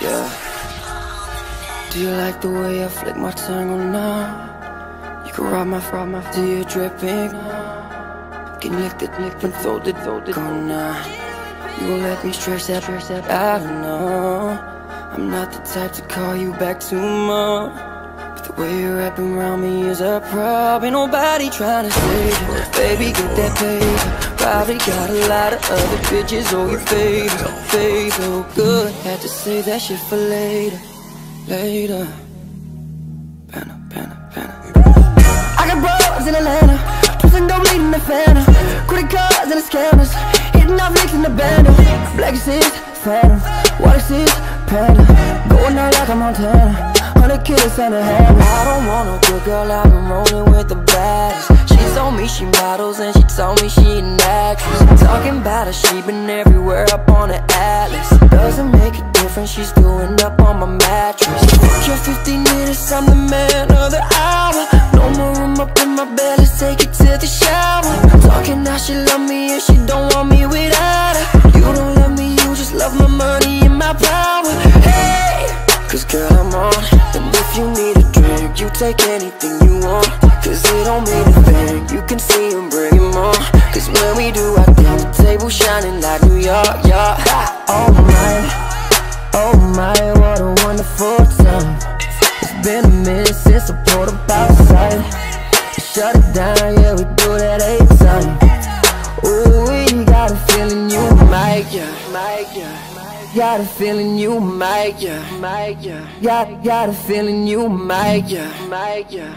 Yeah. Do you like the way I flick my tongue or not? You can ride my till you're dripping. Can lick and fold it, go now. You gon' let me stretch that, I don't know. I'm not the type to call you back too much, but the way you're wrapping around me is a problem. Ain't nobody trying to save you. Baby, get that paper. Probably got a lot of other bitches, oh you fade so good. Had to save that shit for later. Banner. I got bros in Atlanta, twisting dope leading the Phantom. Credit cards and the scammers, hitting off licks in the bando. Black is Phantom, white is Panda. Going out like I'm Montana, 100 killers on the hand. I don't want no good girl, I've been rolling with the baddest. She told me she models and she told me she an actress. Talking about her, she been everywhere up on the atlas. Doesn't make a difference, she's doing up on my mattress. Fuck your 15 minutes, I'm the man of the hour. No more room up in my bed, let's take it to the shower. Talking now she love me and she don't want me without her. You don't love me, you just love my money and my power. Hey, cause girl I'm on, and if you need a drink, you take anything you want. Cause it don't mean a thing, you can see him, bring him on. Cause when we do our thing, the table shining like New York, yeah. Oh my, what a wonderful time. It's been a minute since I pulled up outside. Shut it down, yeah, we do that 8 times. Ooh, we got a feeling you might, got a feeling you might, got a feeling you might, might.